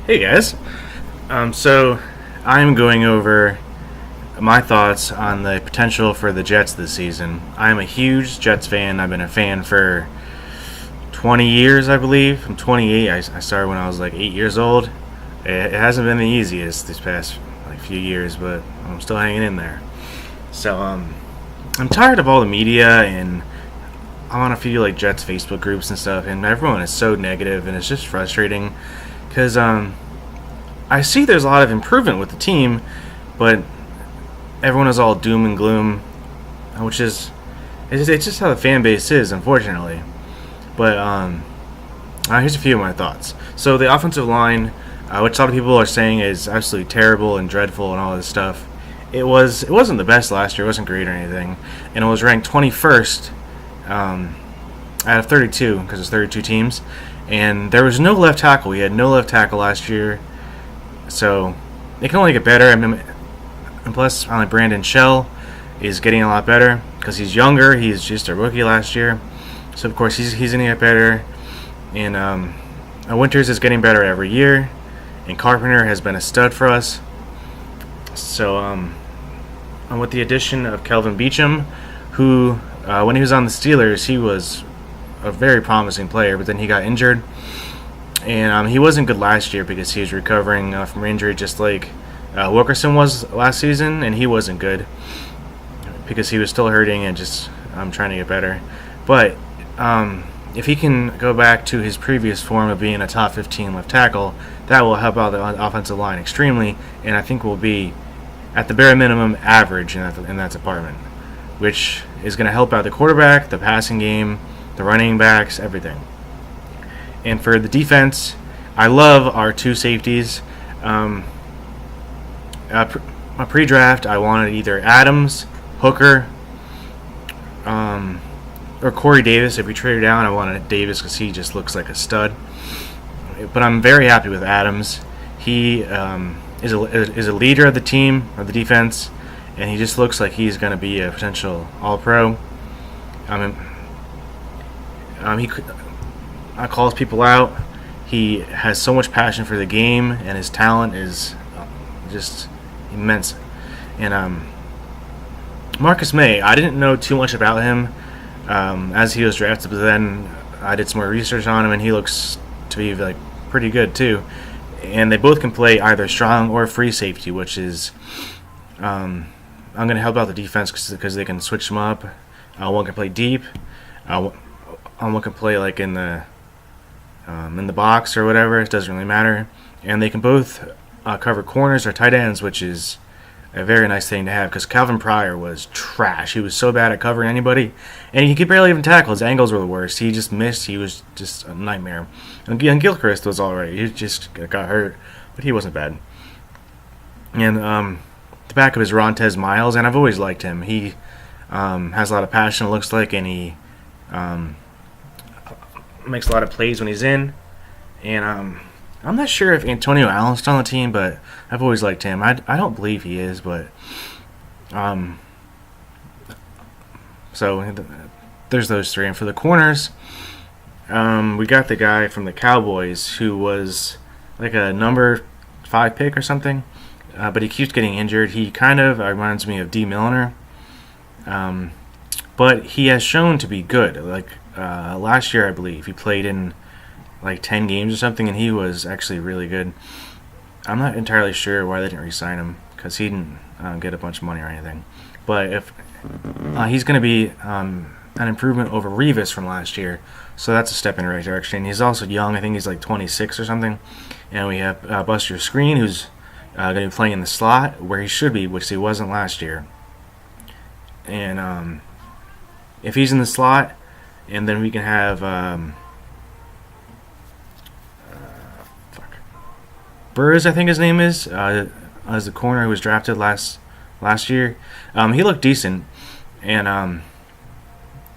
Hey guys. So I'm going over my thoughts on the potential for the Jets this season. I'm a huge Jets fan. I've been a fan for 20 years, I believe. I'm 28. I started when I was like 8 years old. It hasn't been the easiest this past few years, but I'm still hanging in there. So I'm tired of all the media, and I'm on a few like Jets Facebook groups and stuff, and everyone is so negative, and it's just frustrating because I see there's a lot of improvement with the team, but everyone is all doom and gloom, which is it's just how the fan base is, unfortunately. But here's a few of my thoughts. So the offensive line, which a lot of people are saying is absolutely terrible and dreadful and all this stuff, it wasn't the best last year. It wasn't great or anything, and it was ranked 21st out of 32 because it's 32 teams, and there was no left tackle. We had no left tackle last year. So it can only get better. And plus, Brandon Shell is getting a lot better because he's younger. He's just a rookie last year, so of course he's going to get better. And Winters is getting better every year, and Carpenter has been a stud for us. So and with the addition of Kelvin Beachum, who when he was on the Steelers, he was a very promising player, but then he got injured. And he wasn't good last year because he was recovering from injury just like Wilkerson was last season, and he wasn't good because he was still hurting and just trying to get better. But if he can go back to his previous form of being a top 15 left tackle, that will help out the offensive line extremely, and I think will be, at the bare minimum, average in that department, which is going to help out the quarterback, the passing game, the running backs, everything. And for the defense, I love our two safeties. Pre-draft, I wanted either Adams, Hooker, or Corey Davis. If we traded down, I wanted Davis because he just looks like a stud. But I'm very happy with Adams. He is a leader of the team, of the defense, and he just looks like he's going to be a potential All-Pro. He calls people out. He has so much passion for the game, and his talent is just immense. And Marcus May, I didn't know too much about him as he was drafted, but then I did some more research on him, and he looks to be like pretty good too. And they both can play either strong or free safety, which is I'm going to help out the defense because they can switch them up. One can play deep. One can play like in the box or whatever. It doesn't really matter. And they can both cover corners or tight ends, which is a very nice thing to have because Calvin Pryor was trash. He was so bad at covering anybody, and he could barely even tackle. His angles were the worst. He just missed. He was just a nightmare. And Gilchrist was all right. He just got hurt, but he wasn't bad. And the back of his Rontez Miles, and I've always liked him. He has a lot of passion, it looks like, and he makes a lot of plays when he's in. And I'm not sure if Antonio Allen's still on the team, but I've always liked him. I don't believe he is, but so there's those three. And for the corners, we got the guy from the Cowboys who was like a number 5 pick or something, but he keeps getting injured. He kind of reminds me of D. Milliner, but he has shown to be good. Like last year, I believe he played in like 10 games or something, and he was actually really good. I'm not entirely sure why they didn't re-sign him because he didn't get a bunch of money or anything. But if he's going to be an improvement over Revis from last year, so that's a step in the right direction. He's also young. I think he's like 26 or something. And we have Buster Screen, who's going to be playing in the slot where he should be, which he wasn't last year. And if he's in the slot, and then we can have Burrs, I think his name is, as the corner who was drafted last year. He looked decent, and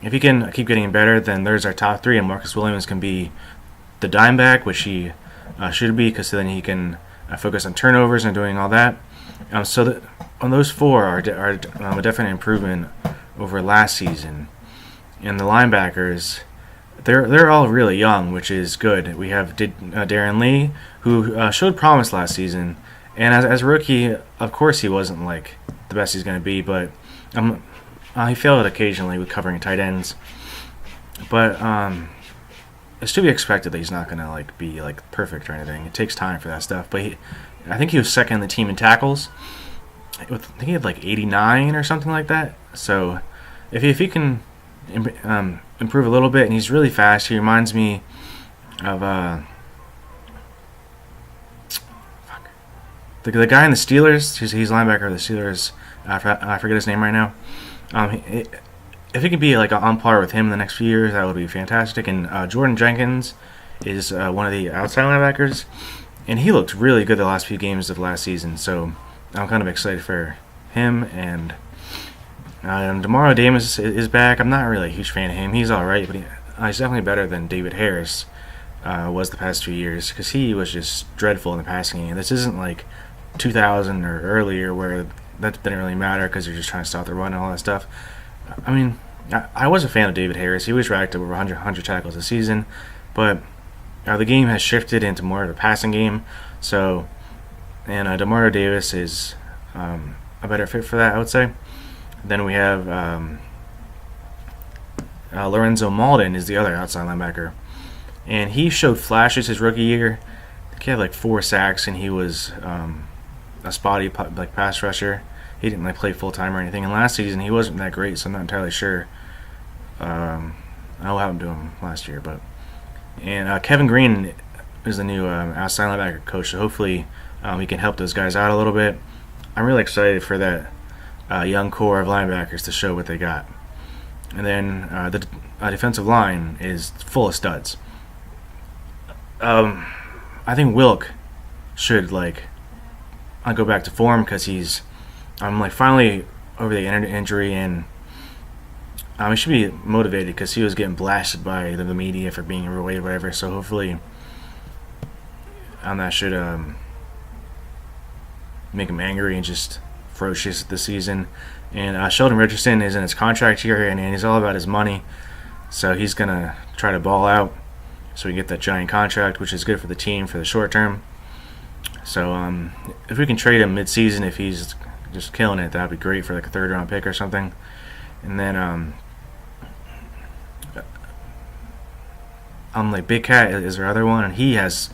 if he can keep getting better, then there's our top three, and Marcus Williams can be the dime back, which he should be, because then he can focus on turnovers and doing all that. So on those four are a definite improvement over last season. And the linebackers, they're all really young, which is good. We have Darren Lee, who showed promise last season, and as a rookie, of course he wasn't like the best he's going to be, but he failed occasionally with covering tight ends. But it's to be expected that he's not going to like be like perfect or anything. It takes time for that stuff. But I think he was second in the team in tackles. I think he had like 89 or something like that. So if he can improve a little bit, and he's really fast. He reminds me of the guy in the Steelers. He's linebacker of the Steelers. I forget his name right now. If he could be like on par with him in the next few years, that would be fantastic. And Jordan Jenkins is one of the outside linebackers, and he looked really good the last few games of last season. So I'm kind of excited for him. And Demario Davis is back. I'm not really a huge fan of him. He's all right, but he's definitely better than David Harris was the past 2 years, because he was just dreadful in the passing game. This isn't like 2000 or earlier where that didn't really matter because you're just trying to stop the run and all that stuff. I mean, I was a fan of David Harris. He was racked over 100 tackles a season, but the game has shifted into more of a passing game. So, and Demario Davis is a better fit for that, I would say. Then we have Lorenzo Malden is the other outside linebacker, and he showed flashes his rookie year. I think he had like 4 sacks, and he was a spotty like pass rusher. He didn't like play full time or anything. And last season he wasn't that great, so I'm not entirely sure what happened to him last year. But Kevin Green is the new outside linebacker coach, so hopefully he can help those guys out a little bit. I'm really excited for that young core of linebackers to show what they got. And then the defensive line is full of studs. I think Wilk should go back to form, because he's finally over the injury, and he should be motivated because he was getting blasted by the media for being overweight or whatever. So hopefully that should make him angry and just ferocious this season. And Sheldon Richardson is in his contract year, and he's all about his money, so he's gonna try to ball out so we get that giant contract, which is good for the team for the short term. So if we can trade him mid-season, if he's just killing it, that'd be great for like a 3rd round pick or something. And then Big Cat is our other one, and he has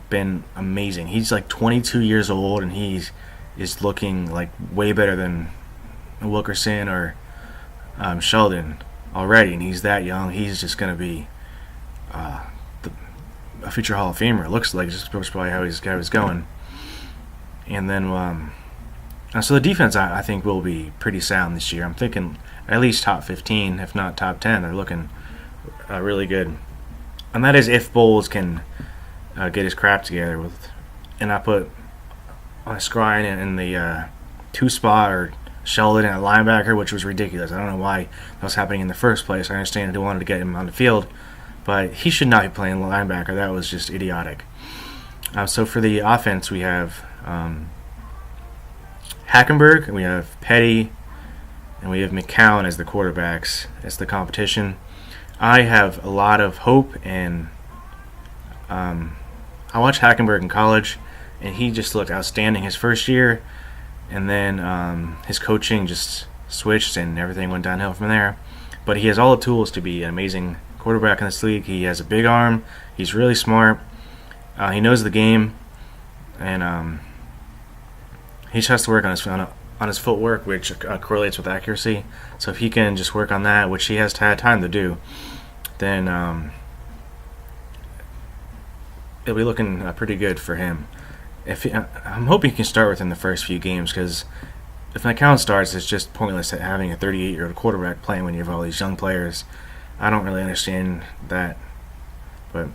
been amazing. He's like 22 years old, and he's looking like way better than Wilkerson or Sheldon already, and he's that young. He's just going to be a future Hall of Famer. It looks like, just probably how he's going. And then so the defense, I think, will be pretty sound this year. I'm thinking at least top 15, if not top 10. They're looking really good. And that is if Bowles can get his crap together and I put Skrine in the 2 spot, or Sheldon at linebacker, which was ridiculous. I don't know why that was happening in the first place. I understand they wanted to get him on the field, but he should not be playing linebacker. That was just idiotic. So for the offense, we have Hackenberg, and we have Petty, and we have McCown as the quarterbacks. That's the competition. I have a lot of hope, and I watched Hackenberg in college, and he just looked outstanding his first year, and then his coaching just switched, and everything went downhill from there. But he has all the tools to be an amazing quarterback in this league. He has a big arm. He's really smart. He knows the game, and he just has to work on his footwork, which correlates with accuracy. So if he can just work on that, which he has had time to do, then it'll be looking pretty good for him. I'm hoping he can start within the first few games, because if McCown starts, it's just pointless having a 38-year-old quarterback playing when you have all these young players. I don't really understand that, but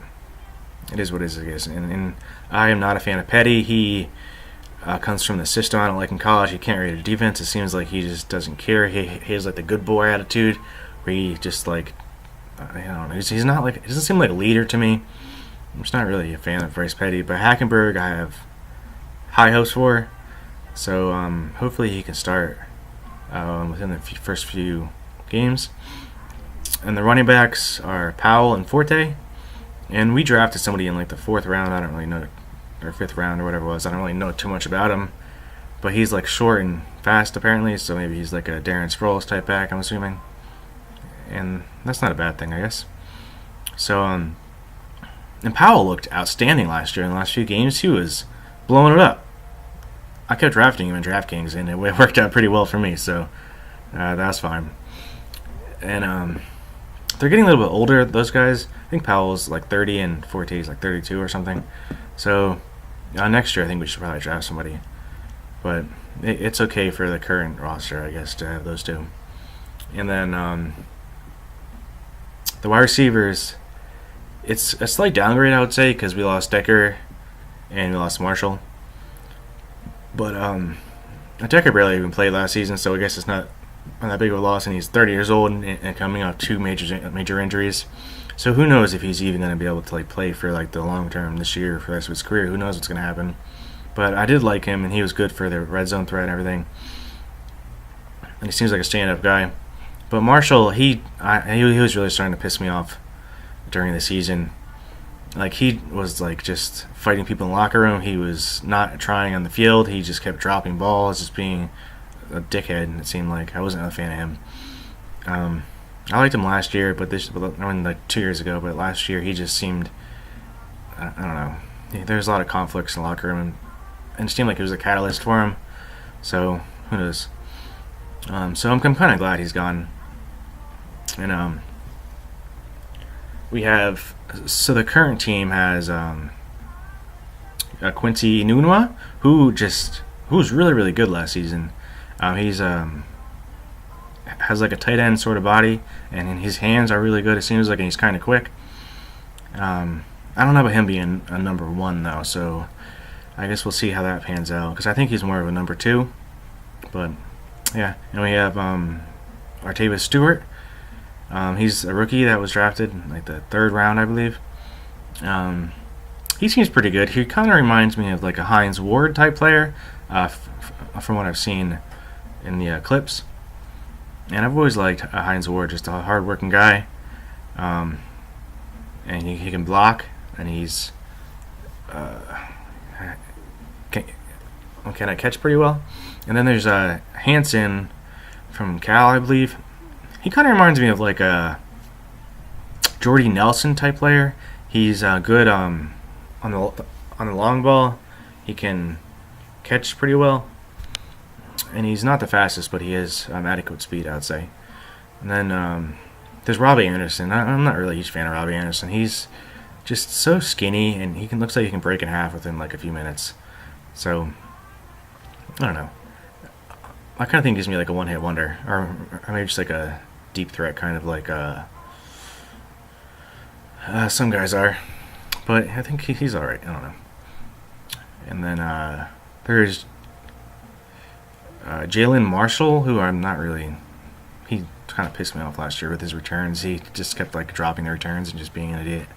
it is what it is. And I am not a fan of Petty. He comes from the system I don't like in college. He can't read a defense. It seems like he just doesn't care. He has like the good boy attitude, where he just I don't know. He's not like, it doesn't seem like a leader to me. I'm just not really a fan of Bryce Petty. But Hackenberg, I have high hopes for. So hopefully he can start within the first few games. And the running backs are Powell and Forte. And we drafted somebody in like the 4th round. I don't really know, or 5th round or whatever it was. I don't really know too much about him. But he's like short and fast apparently, so maybe he's like a Darren Sproles type back, I'm assuming. And that's not a bad thing, I guess. So, and Powell looked outstanding last year. In the last few games, he was blowing it up. I kept drafting him in DraftKings, and it worked out pretty well for me, so that's fine. And they're getting a little bit older, those guys. I think Powell's like 30 and Forte's like 32 or something. So next year I think we should probably draft somebody. But it's okay for the current roster, I guess, to have those two. And then the wide receivers, it's a slight downgrade, I would say, because we lost Decker and we lost Marshall. But Decker barely even played last season, so I guess it's not that big of a loss. And he's 30 years old and coming off 2 major injuries. So who knows if he's even going to be able to like play for like the long term this year for the rest of his career? Who knows what's going to happen? But I did like him, and he was good for the red zone threat and everything. And he seems like a stand-up guy. But Marshall, he was really starting to piss me off during the season. Like, he was like just fighting people in the locker room. He was not trying on the field. He just kept dropping balls, just being a dickhead. It seemed like I wasn't a fan of him. I liked him last year, like 2 years ago. But last year he just seemed, I don't know. There's a lot of conflicts in the locker room, and it seemed like it was a catalyst for him. So who knows? So I'm kind of glad he's gone. And we have, so the current team has Quincy Enunwa, who was really, really good last season. He's has like a tight end sort of body, and his hands are really good. It seems like, and he's kind of quick. I don't know about him being a number 1 though, so I guess we'll see how that pans out, because I think he's more of a number 2. But yeah, and we have Artavis Stewart. He's a rookie that was drafted in like the 3rd round, I believe. He seems pretty good. He kind of reminds me of like a Hines Ward type player, from what I've seen in the clips. And I've always liked Hines Ward, just a hard-working guy. And he can block, and he's can I catch pretty well. And then there's Hansen from Cal, I believe. He kind of reminds me of like a Jordy Nelson type player. He's good on the long ball. He can catch pretty well, and he's not the fastest, but he has adequate speed, I would say. And then there's Robbie Anderson. I'm not really a huge fan of Robbie Anderson. He's just so skinny, and looks like he can break in half within like a few minutes. So I don't know. I kind of think he gives me like a one-hit wonder, or maybe just like a deep threat, kind of like some guys are. But I think he's all right. I don't know. And then there's Jalen Marshall, who I'm not really. He kind of pissed me off last year with his returns. He just kept like dropping the returns and just being an idiot.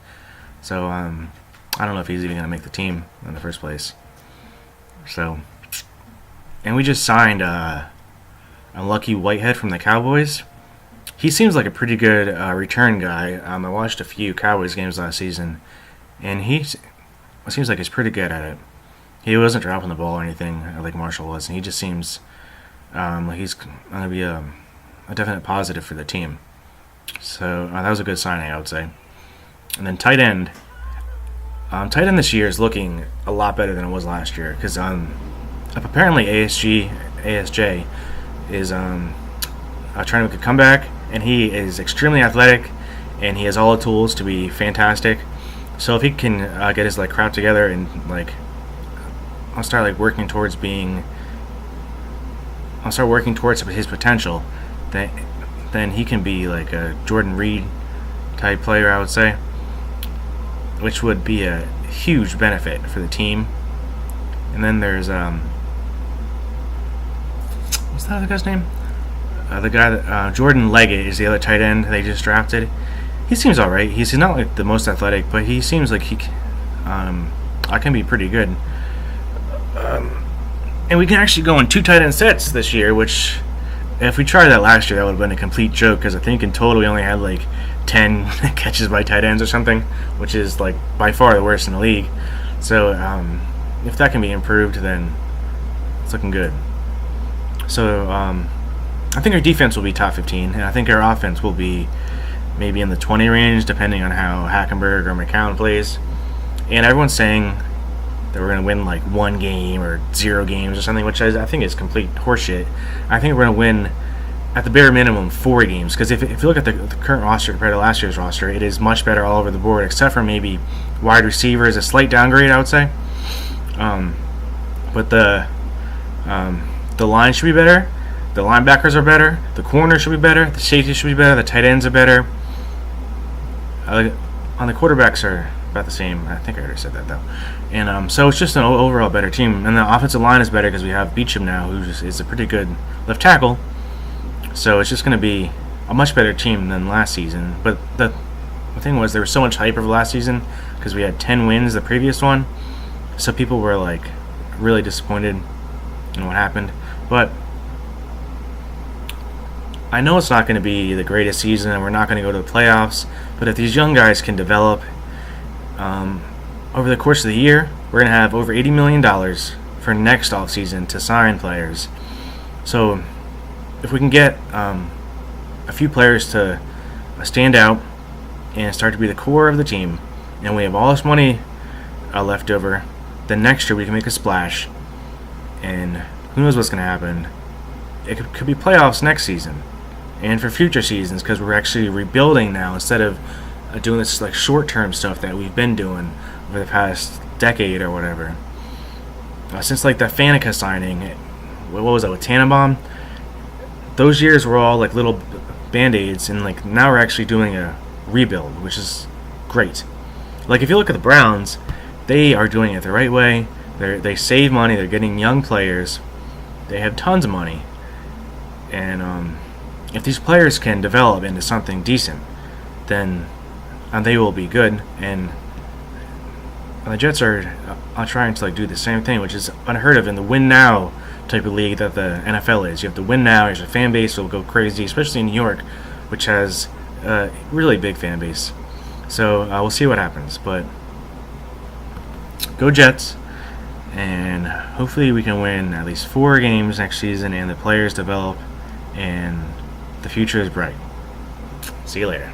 So I don't know if he's even going to make the team in the first place. So, and we just signed Lucky Whitehead from the Cowboys. He seems like a pretty good return guy. I watched a few Cowboys games last season, and it seems like he's pretty good at it. He wasn't dropping the ball or anything like Marshall was, and he just seems like he's going to be a definite positive for the team. So that was a good signing, I would say. And then tight end. Tight end this year is looking a lot better than it was last year, because apparently ASJ is trying to make a comeback, and he is extremely athletic, and he has all the tools to be fantastic. So if he can get his crap together and I'll start working towards his potential, then he can be like a Jordan Reed type player, I would say, which would be a huge benefit for the team. And then there's what's that other guy's name? The guy that Jordan Leggett is the other tight end they just drafted. He seems all right. He's not like the most athletic, but he seems like I can be pretty good. And we can actually go in 2 tight end sets this year, which If we tried that last year, that would have been a complete joke because I think in total we only had like 10 catches by tight ends or something, which is like by far the worst in the league. So if that can be improved, then it's looking good. So I think our defense will be top 15, and I think our offense will be maybe in the 20 range, depending on how Hackenberg or McCown plays. And everyone's saying that we're going to win like 1 game or 0 games or something, which I think is complete horseshit. I think we're going to win, at the bare minimum, 4 games. Because if you look at the current roster compared to last year's roster, it is much better all over the board, except for maybe wide receiver is a slight downgrade, I would say. But the line should be better. The linebackers are better. The corners should be better. The safeties should be better. The tight ends are better. On the quarterbacks are about the same. I think I already said that though. And so it's just an overall better team. And the offensive line is better because we have Beecham now, who is a pretty good left tackle. So it's just going to be a much better team than last season. But the thing was, there was so much hype over last season because we had 10 wins the previous one. So people were like really disappointed in what happened. But I know it's not going to be the greatest season and we're not going to go to the playoffs, but if these young guys can develop over the course of the year, we're going to have over $80 million for next offseason to sign players. So if we can get a few players to stand out and start to be the core of the team, and we have all this money left over, then next year we can make a splash, and who knows what's going to happen. It could be playoffs next season and for future seasons, because we're actually rebuilding now instead of doing this like short-term stuff that we've been doing over the past decade or whatever. Since like the Faneca signing, what was that with Tannenbaum? Those years were all like little band-aids, and like now we're actually doing a rebuild, which is great. Like if you look at the Browns, they are doing it the right way. They save money. They're getting young players. They have tons of money, and if these players can develop into something decent, then they will be good. And the Jets are trying to like do the same thing, which is unheard of in the win now type of league that the NFL is. You have to win now. Your fan base will go crazy, especially in New York, which has a really big fan base. So we'll see what happens. But go Jets, and hopefully we can win at least 4 games next season, and the players develop, and the future is bright. See you later.